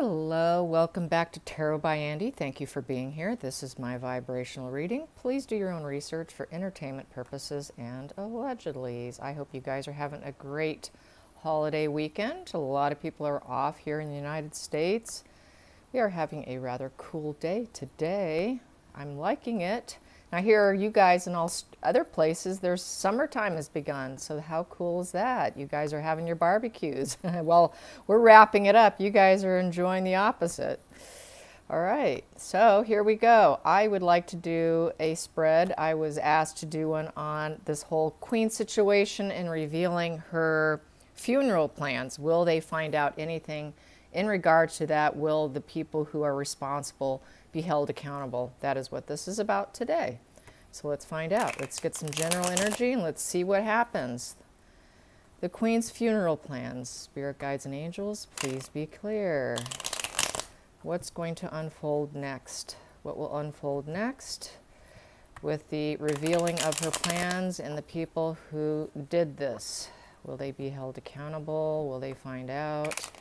Hello, welcome back to Tarot by Andy. Thank you for being here. This is my vibrational reading. Please do your own research for entertainment purposes and allegedly. I hope you guys are having a great holiday weekend. A lot of people are off here in the United States. We are having a rather cool day today. I'm liking it. Now here you guys in all other places, there's summertime has begun. So how cool is that? You guys are having your barbecues. Well, we're wrapping it up. You guys are enjoying the opposite. All right, so here we go. I would like to do a spread. I was asked to do one on this whole queen situation and revealing her funeral plans. Will they find out anything in regards to that? Will the people who are responsible be held accountable? That is what this is about today. So let's find out. Let's get some general energy and let's see what happens. The Queen's funeral plans. Spirit guides and angels, please be clear. What's going to unfold next? What will unfold next with the revealing of her plans and the people who did this? Will they be held accountable? Will they find out?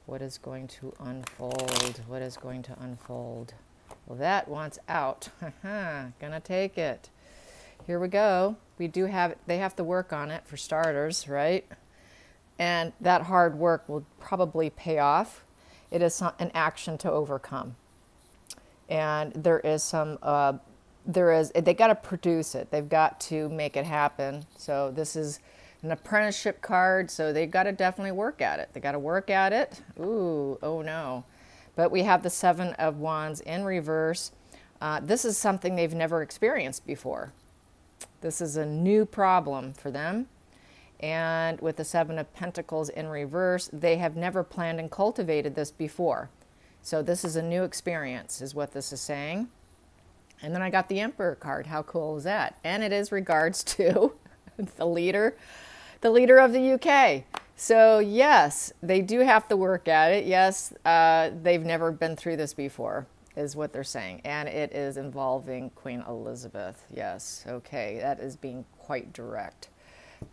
What is going to unfold? What is going to unfold? Well, that wants out. Gonna take it. Here we go. We do have, they have to work on it for starters, right? And that hard work will probably pay off. It is an action to overcome. And there is some, they got to produce it. They've got to make it happen. So this is an apprenticeship card, so they've got to definitely work at it. They got to work at it. Ooh, oh no. But we have the Seven of Wands in reverse. This is something they've never experienced before. This is a new problem for them. And with the Seven of Pentacles in reverse, they have never planned and cultivated this before. So this is a new experience, is what this is saying. And then I got the Emperor card. How cool is that? And it is regards to the leader of the UK. So yes, they do have to work at it. Yes, they've never been through this before, is what they're saying. And it is involving Queen Elizabeth. Yes, okay, that is being quite direct.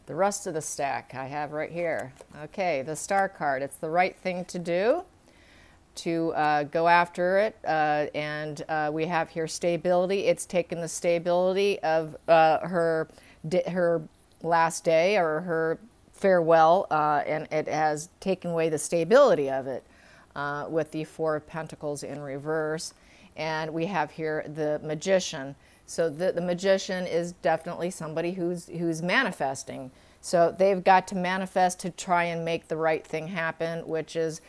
The rest of the stack I have right here. Okay, the Star card. It's the right thing to do, to go after it. And we have here stability. It's taken the stability of her last day, or her farewell, and it has taken away the stability of it with the Four of Pentacles in reverse. And we have here the Magician. So the Magician is definitely somebody who's manifesting. So they've got to manifest to try and make the right thing happen, which is,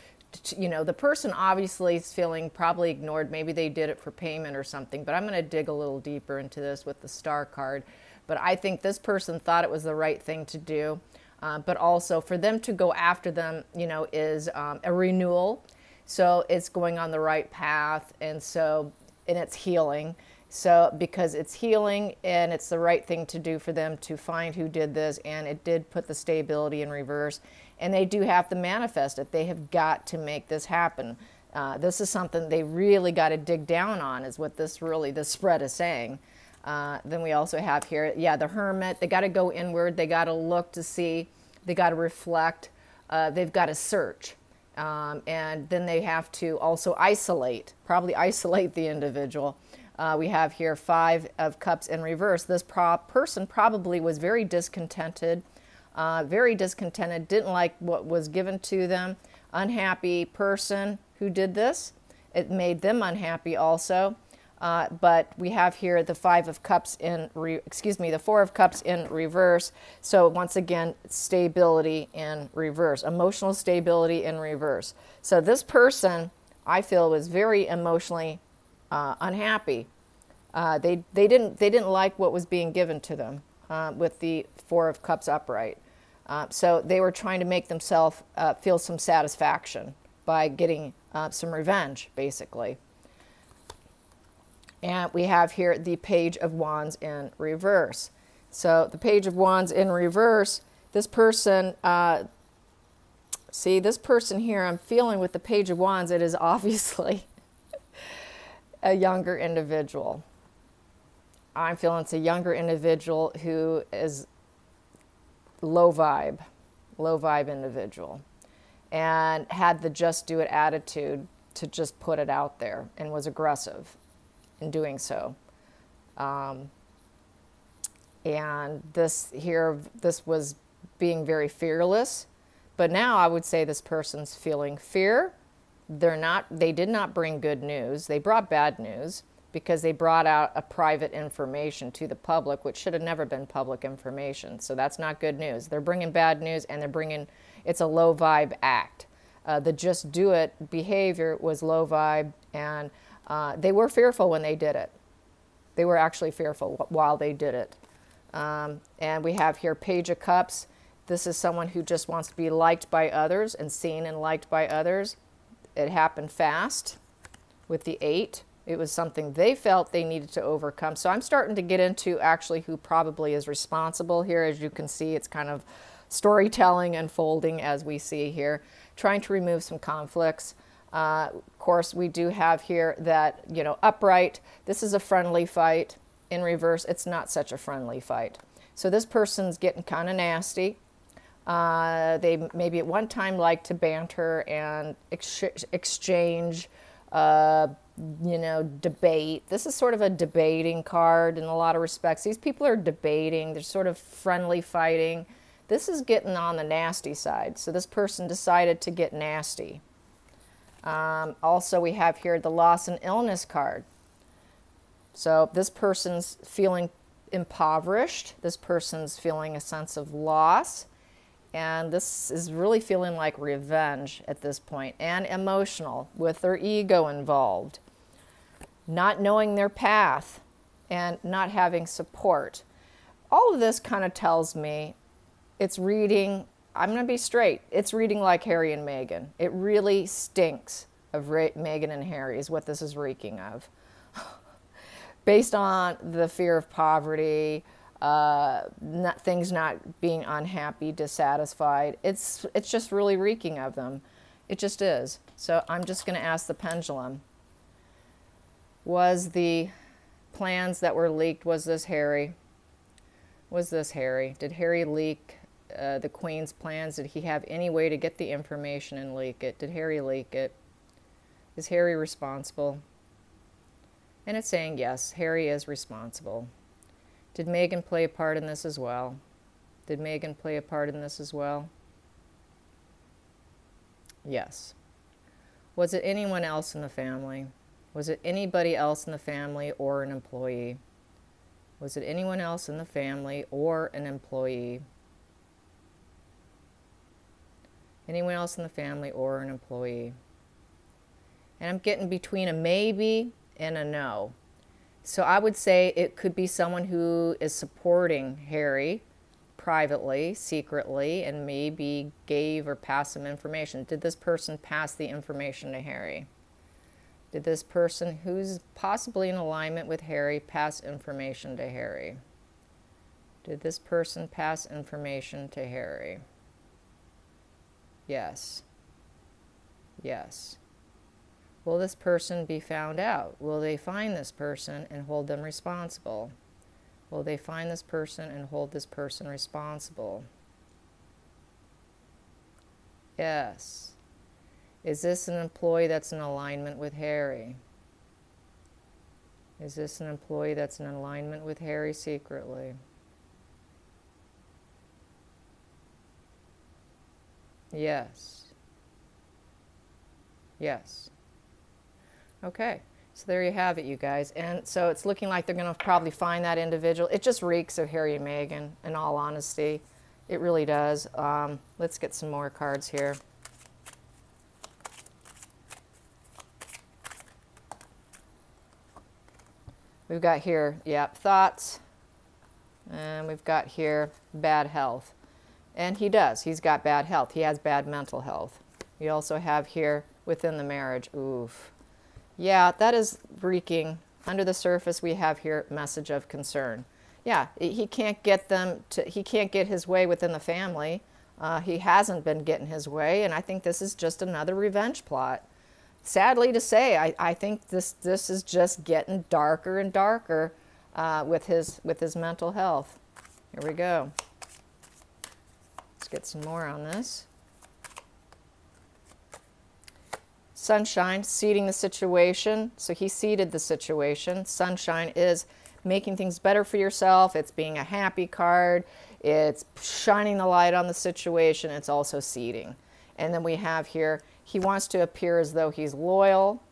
you know, the person obviously is feeling probably ignored. Maybe they did it for payment or something, but I'm going to dig a little deeper into this with the Star card. But I think this person thought it was the right thing to do. But also for them to go after them, you know, is a renewal. So it's going on the right path. And so, and it's healing. So because it's healing and it's the right thing to do for them to find who did this. And it did put the stability in reverse. And they do have to manifest it. They have got to make this happen. This is something they really got to dig down on, is what this spread is saying. Then we also have here, yeah, the Hermit. They got to go inward. They got to look to see. They got to reflect. They've got to search. And then they have to also isolate, probably isolate the individual. We have here Five of Cups in reverse. This person probably was very discontented, didn't like what was given to them. Unhappy person who did this. It made them unhappy also. But we have here the Four of Cups in reverse. So once again, stability in reverse, emotional stability in reverse. So this person, I feel, was very emotionally unhappy. They didn't like what was being given to them with the Four of Cups upright. So they were trying to make themselves feel some satisfaction by getting some revenge, basically. And we have here the Page of Wands in reverse. So the Page of Wands in reverse, this person, see, this person here, I'm feeling with the Page of Wands, it is obviously a younger individual. I'm feeling it's a younger individual who is low vibe individual. and had the just do it attitude to just put it out there, and was aggressive in doing so. And this was being very fearless. But now I would say this person's feeling fear. They did not bring good news. They brought bad news because they brought out a private information to the public, which should have never been public information. So that's not good news. They're bringing bad news, and it's a low vibe act. The just do it behavior was low vibe, and they were fearful when they did it. They were actually fearful while they did it. And we have here Page of Cups. This is someone who just wants to be liked by others and seen and liked by others. It happened fast with the 8. It was something they felt they needed to overcome. So I'm starting to get into actually who probably is responsible here. As you can see, it's kind of storytelling unfolding as we see here, trying to remove some conflicts. Of course, we do have here that, upright. This is a friendly fight. In reverse, it's not such a friendly fight. So this person's getting kind of nasty. They maybe at one time liked to banter and exchange, debate. This is sort of a debating card in a lot of respects. These people are debating. They're sort of friendly fighting. This is getting on the nasty side. So this person decided to get nasty. Also, we have here the loss and illness card. So this person's feeling impoverished. This person's feeling a sense of loss. And this is really feeling like revenge at this point, and emotional, with their ego involved. Not knowing their path and not having support. All of this kind of tells me it's reading, I'm going to be straight, it's reading like Harry and Meghan. It really stinks of Meghan and Harry is what this is reeking of. Based on the fear of poverty, things not being unhappy, dissatisfied. It's just really reeking of them. It just is. So I'm just going to ask the pendulum. Was the plans that were leaked, was this Harry? Was this Harry? Did Harry leak the Queen's plans? Did he have any way to get the information and leak it? Did Harry leak it? Is Harry responsible? And it's saying yes, Harry is responsible. Did Meghan play a part in this as well? Did Meghan play a part in this as well? Yes. Was it anyone else in the family? Was it anybody else in the family or an employee? Was it anyone else in the family or an employee? Anyone else in the family or an employee? And I'm getting between a maybe and a no. So I would say it could be someone who is supporting Harry privately, secretly, and maybe gave or passed some information. Did this person pass the information to Harry? Did this person who's possibly in alignment with Harry pass information to Harry? Did this person pass information to Harry? Yes. Yes. Will this person be found out? Will they find this person and hold them responsible? Will they find this person and hold this person responsible? Yes. Is this an employee that's in alignment with Harry? Is this an employee that's in alignment with Harry secretly? Yes. Yes. Okay, so there you have it, you guys. And so it's looking like they're going to probably find that individual. It just reeks of Harry and Meghan, in all honesty. It really does. Let's get some more cards here. We've got here, yep, thoughts. And we've got here bad health. And he does. He's got bad health. He has bad mental health. You also have here within the marriage. Oof. Yeah, that is reeking. Under the surface, we have here message of concern. Yeah, he can't get he can't get his way within the family. He hasn't been getting his way, and I think this is just another revenge plot. Sadly to say, I think this is just getting darker and darker with his mental health. Here we go. Let's get some more on this. Sunshine, seeding the situation. So he seeded the situation. Sunshine is making things better for yourself. It's being a happy card. It's shining the light on the situation. It's also seeding. And then we have here, he wants to appear as though he's loyal.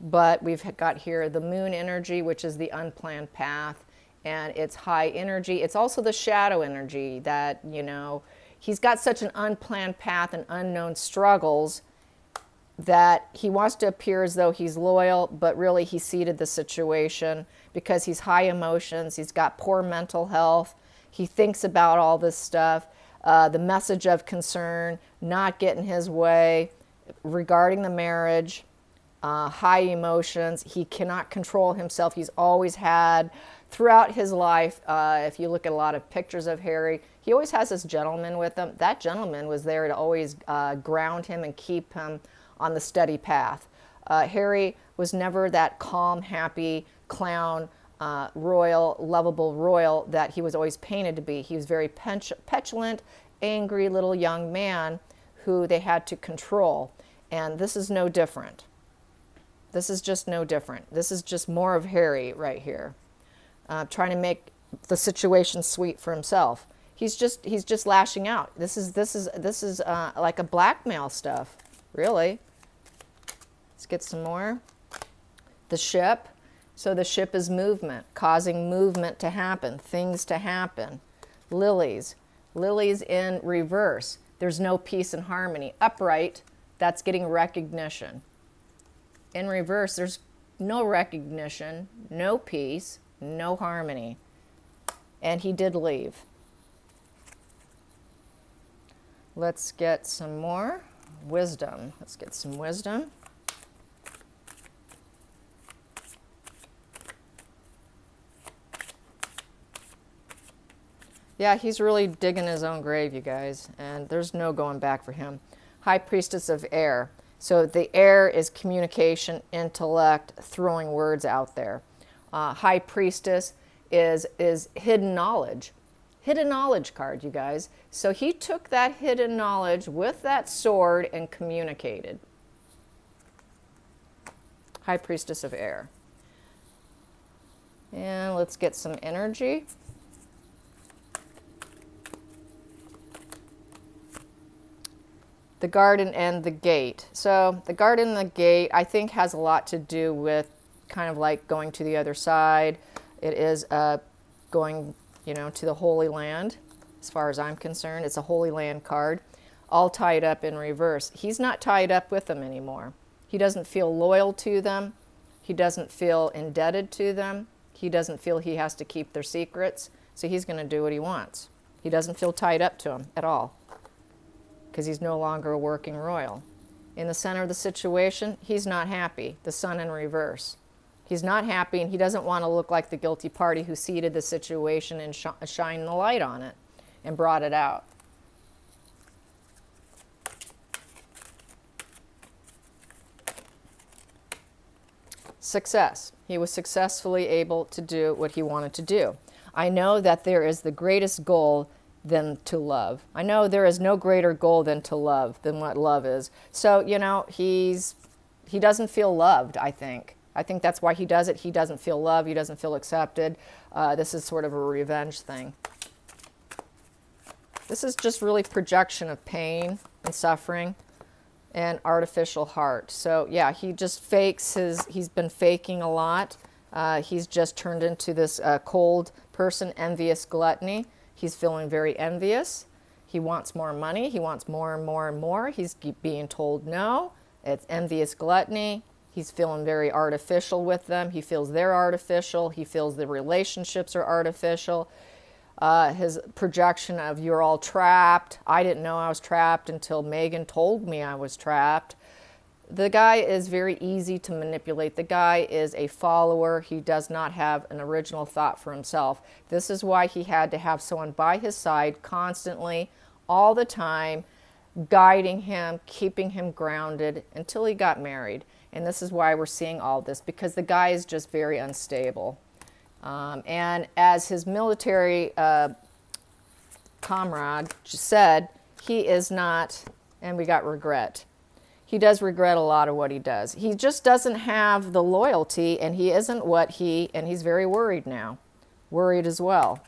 But we've got here the moon energy, which is the unplanned path. And it's high energy. It's also the shadow energy that, you know, he's got such an unplanned path and unknown struggles that he wants to appear as though he's loyal, but really he seeded the situation because he's high emotions. He's got poor mental health. He thinks about all this stuff. The message of concern, not getting his way regarding the marriage, high emotions. He cannot control himself. He's always had, throughout his life, if you look at a lot of pictures of Harry, he always has this gentleman with him. That gentleman was there to always ground him and keep him on the steady path. Harry was never that calm, happy clown, royal, lovable royal that he was always painted to be. He was very petulant, angry little young man who they had to control. And this is no different. This is just no different. This is just more of Harry right here, trying to make the situation sweet for himself. He's just lashing out. This is like a blackmail stuff, really. Let's get some more. The ship. So the ship is movement, causing movement to happen, things to happen. Lilies. Lilies in reverse. There's no peace and harmony. Upright, that's getting recognition. In reverse, there's no recognition, no peace, no harmony. And he did leave. Let's get some more wisdom. Let's get some wisdom. Yeah, he's really digging his own grave, you guys, and there's no going back for him. High Priestess of Air. So the air is communication, intellect, throwing words out there. High Priestess is hidden knowledge. Hidden knowledge card, you guys. So he took that hidden knowledge with that sword and communicated. High Priestess of Air. And let's get some energy. The garden and the gate. So the garden and the gate, I think, has a lot to do with kind of like going to the other side. It is going, you know, to the Holy Land, as far as I'm concerned. It's a Holy Land card, all tied up in reverse. He's not tied up with them anymore. He doesn't feel loyal to them. He doesn't feel indebted to them. He doesn't feel he has to keep their secrets. So he's going to do what he wants. He doesn't feel tied up to them at all, because he's no longer a working royal. In the center of the situation, he's not happy. The sun in reverse. He's not happy, and he doesn't want to look like the guilty party who seeded the situation and shined the light on it and brought it out. Success. He was successfully able to do what he wanted to do. I know that there is the greatest goal than to love. I know there is no greater goal than to love, than what love is. So, you know, he doesn't feel loved, I think. I think that's why he does it. He doesn't feel loved. He doesn't feel accepted. This is sort of a revenge thing. This is just really projection of pain and suffering and artificial heart. So, yeah, he just fakes he's been faking a lot. He's just turned into this cold person, envious gluttony. He's feeling very envious. He wants more money. He wants more and more and more. He's being told no. It's envious gluttony. He's feeling very artificial with them. He feels they're artificial. He feels the relationships are artificial. His projection of you're all trapped. I didn't know I was trapped until Megan told me I was trapped. The guy is very easy to manipulate. The guy is a follower. He does not have an original thought for himself. This is why he had to have someone by his side constantly, all the time, guiding him, keeping him grounded until he got married. And this is why we're seeing all this, because the guy is just very unstable. And as his military comrade said, he is not, and we got regret. he does regret a lot of what he does. He just doesn't have the loyalty, and he isn't and he's very worried now. Worried as well.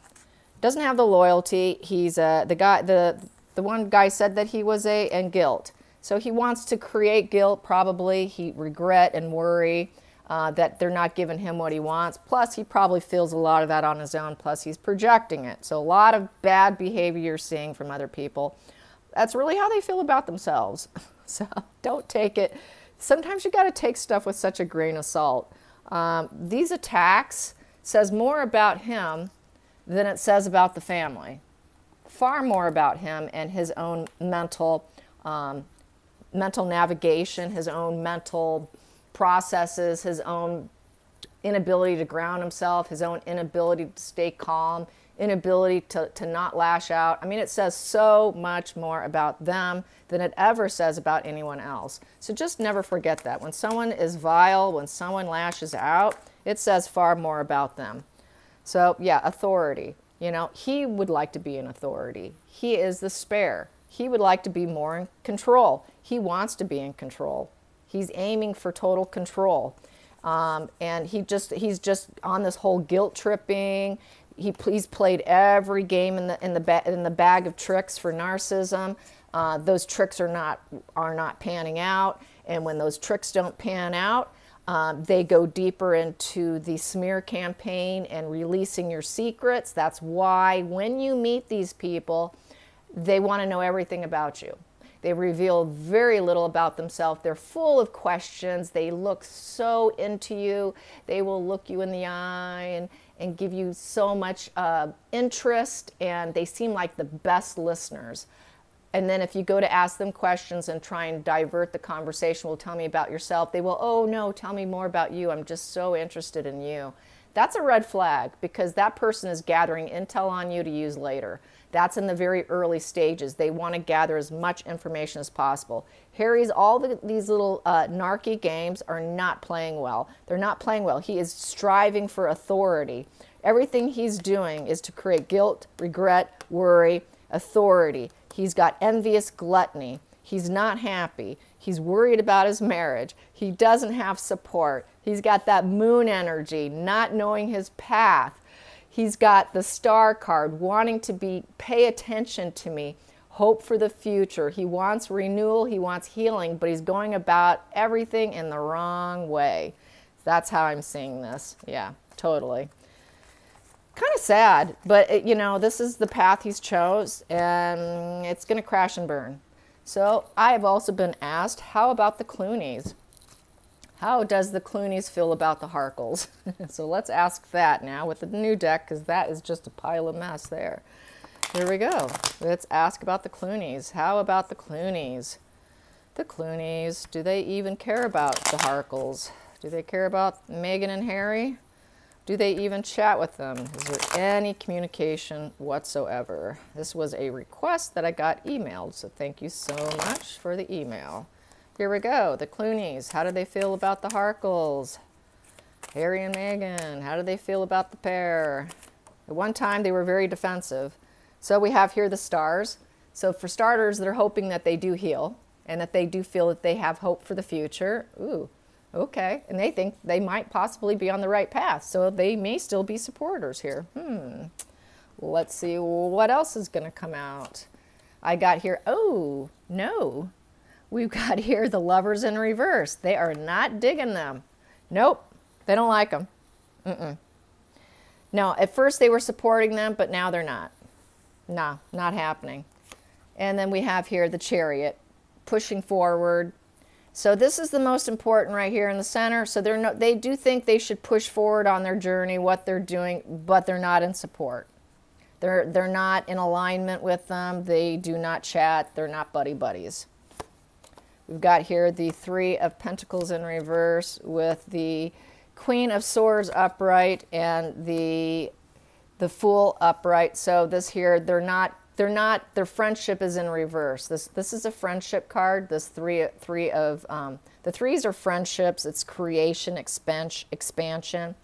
Doesn't have the loyalty. He's the one guy said that he was and guilt. So he wants to create guilt, probably. He regret and worry that they're not giving him what he wants. Plus, he probably feels a lot of that on his own. Plus, he's projecting it. So a lot of bad behavior you're seeing from other people. That's really how they feel about themselves. So don't take it. Sometimes you got to take stuff with such a grain of salt. These attacks says more about him than it says about the family. Far more about him and his own mental navigation, his own mental processes, his own inability to ground himself, his own inability to stay calm, inability to not lash out. I mean, it says so much more about them than it ever says about anyone else. So just never forget that. When someone is vile, when someone lashes out, it says far more about them. So yeah, authority. You know, he would like to be an authority. He is the spare. He would like to be more in control. He wants to be in control. He's aiming for total control. And he's just on this whole guilt tripping. He's played every game in the bag of tricks for narcissism. Those tricks are not panning out, and when those tricks don't pan out, they go deeper into the smear campaign and releasing your secrets. That's why when you meet these people, they want to know everything about you. They reveal very little about themselves. They're full of questions. They look so into you. They will look you in the eye and give you so much interest, and they seem like the best listeners. And then if you go to ask them questions and try and divert the conversation, well, tell me about yourself, they will, oh no, tell me more about you. I'm just so interested in you. That's a red flag, because that person is gathering intel on you to use later. That's in the very early stages. They want to gather as much information as possible. Harry's, these little narky games are not playing well. They're not playing well. He is striving for authority. Everything he's doing is to create guilt, regret, worry, authority. He's got envious gluttony. He's not happy. He's worried about his marriage. He doesn't have support. He's got that moon energy, not knowing his path. He's got the star card, wanting to pay attention to me, hope for the future. He wants renewal, he wants healing, but he's going about everything in the wrong way. That's how I'm seeing this. Yeah, totally. Kind of sad, but you know, this is the path he's chose, and it's going to crash and burn. So I have also been asked, how about the Clooneys? How does the Clooneys feel about the Harkles? So let's ask that now with the new deck, because that is just a pile of mess there. Here we go. Let's ask about the Clooneys. How about the Clooneys? The Clooneys, do they even care about the Harkles? Do they care about Meghan and Harry? Do they even chat with them? Is there any communication whatsoever? This was a request that I got emailed, so thank you so much for the email. Here we go. The Clooneys, how do they feel about the Harkles? Harry and Meghan, how do they feel about the pair? At one time, they were very defensive. So we have here the stars. So for starters, they're hoping that they do heal and that they do feel that they have hope for the future. Ooh, okay. And they think they might possibly be on the right path. So they may still be supporters here. Let's see what else is going to come out. I got here, oh, no. We've got here the Lovers in reverse. They are not digging them. Nope, they don't like them. No, at first they were supporting them, but now they're not. No, not happening. And then we have here the Chariot, pushing forward. So this is the most important right here in the center. So they do think they should push forward on their journey, what they're doing, but they're not in support. They're not in alignment with them. They do not chat. They're not buddies. We've got here the Three of Pentacles in reverse with the Queen of Swords upright and the Fool upright. So this here, their friendship is in reverse. This is a friendship card. This the threes are friendships. It's creation, expansion.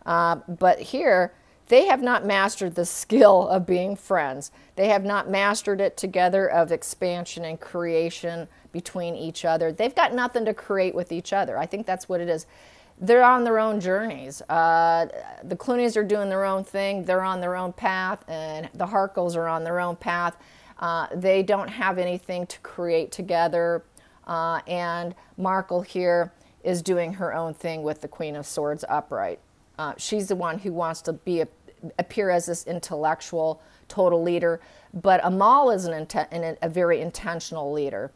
But here, They have not mastered the skill of being friends. They have not mastered it together of expansion and creation between each other. They've got nothing to create with each other. I think that's what it is. They're on their own journeys. The Clooneys are doing their own thing. They're on their own path, and the Harkles are on their own path. They don't have anything to create together. And Markle here is doing her own thing with the Queen of Swords upright. She's the one who wants to appear as this intellectual, total leader. But Amal is a very intentional leader.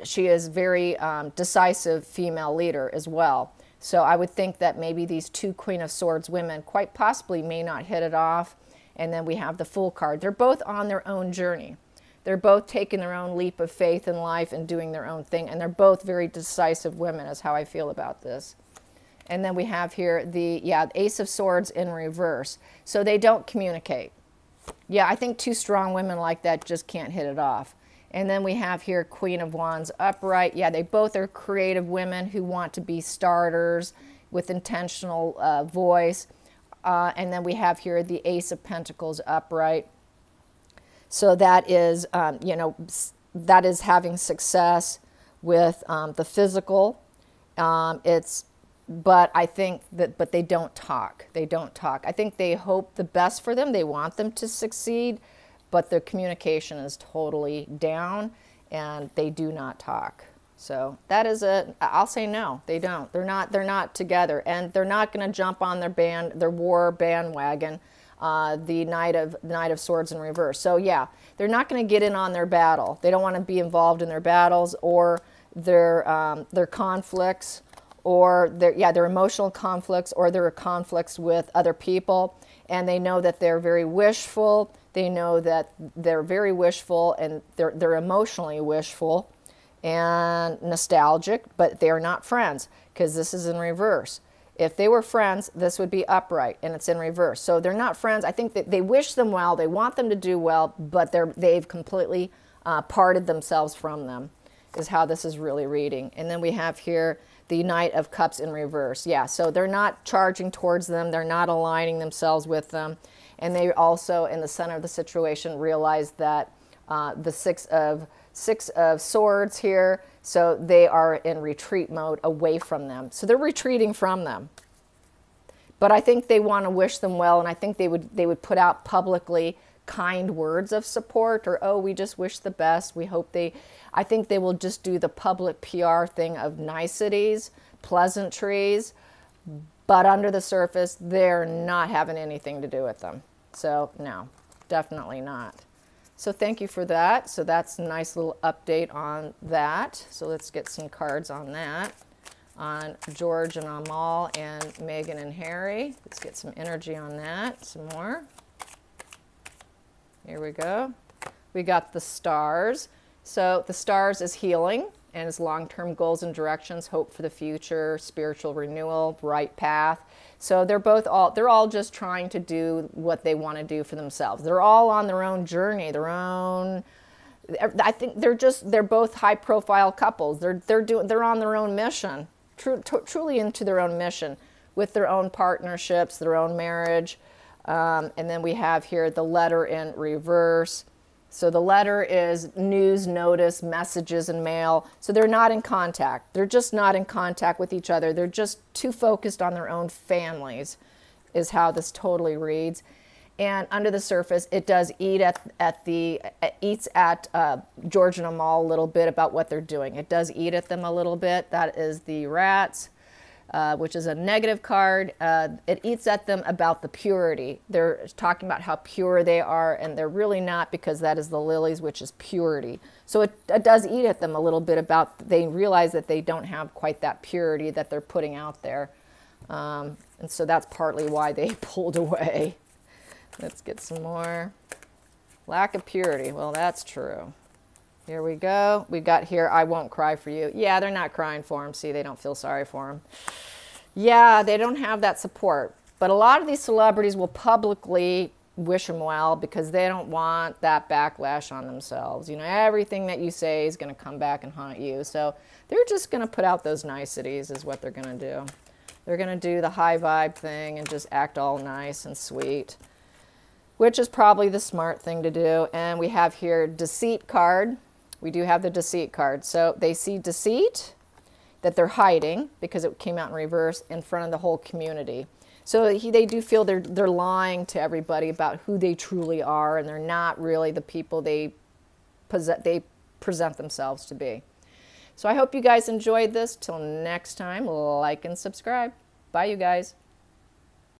She is very decisive female leader as well. So I would think that maybe these two Queen of Swords women quite possibly may not hit it off. And then we have the Fool card. They're both on their own journey. They're both taking their own leap of faith in life and doing their own thing. And they're both very decisive women is how I feel about this. And then we have here the Ace of Swords in reverse. So they don't communicate. Yeah, I think two strong women like that just can't hit it off. And then we have here Queen of Wands upright. Yeah, they both are creative women who want to be starters with intentional voice. And then we have here the Ace of Pentacles upright. So that is, that is having success with the physical. But I think but they don't talk. They don't talk. I think they hope the best for them. They want them to succeed. But their communication is totally down, and they do not talk. So that is I'll say no, they don't. They're not together, and they're not going to jump on their war bandwagon, the Knight of Swords in reverse. So yeah, they're not going to get in on their battle. They don't want to be involved in their battles or their conflicts, or their emotional conflicts, or their conflicts with other people. And they know that they're very wishful. They know that they're very wishful, and they're emotionally wishful and nostalgic, but they are not friends because this is in reverse. If they were friends, this would be upright, and it's in reverse. So they're not friends. I think that they wish them well. They want them to do well, but they've completely parted themselves from them, is how this is really reading. And then we have here the Knight of Cups in reverse. Yeah, so they're not charging towards them. They're not aligning themselves with them. And they also, in the center of the situation, realize that the Six of Swords here, so they are in retreat mode away from them. So they're retreating from them. But I think they want to wish them well, and I think they would put out publicly kind words of support, or, oh, we just wish the best. We hope I think they will just do the public PR thing of niceties, pleasantries, but under the surface, they're not having anything to do with them. So no, definitely not. So thank you for that. So that's a nice little update on that. So let's get some cards on that. On George and Amal and Meghan and Harry. Let's get some energy on that, some more. Here we go. We got the Stars. So the Stars is healing, and it's long-term goals and directions, hope for the future, spiritual renewal, right path. So they're all just trying to do what they want to do for themselves. They're all on their own journey, I think they're both high-profile couples. They're on their own mission, truly into their own mission, with their own partnerships, their own marriage. And then we have here the Letter in reverse. So the letter is news, notice, messages, and mail. So they're not in contact. They're just not in contact with each other. They're just too focused on their own families, is how this totally reads. And under the surface, it does eats at George and Amal a little bit about what they're doing. It does eat at them a little bit. That is the Rats, which is a negative card. It eats at them about the purity. They're talking about how pure they are, and they're really not, because that is the Lilies, which is purity. So it does eat at them a little bit about, they realize that they don't have quite that purity that they're putting out there. And so that's partly why they pulled away. Let's get some more. Lack of purity. Well, that's true. Here we go. We got here, I won't cry for you. Yeah, they're not crying for him. See, they don't feel sorry for him. Yeah, they don't have that support. But a lot of these celebrities will publicly wish him well because they don't want that backlash on themselves. You know, everything that you say is going to come back and haunt you. So they're just going to put out those niceties is what they're going to do. They're going to do the high vibe thing and just act all nice and sweet, which is probably the smart thing to do. And we have here deceit card. We do have the deceit card. So they see deceit, that they're hiding because it came out in reverse in front of the whole community. So they do feel they're lying to everybody about who they truly are, and they're not really the people they present themselves to be. So I hope you guys enjoyed this. Till next time, like and subscribe. Bye, you guys.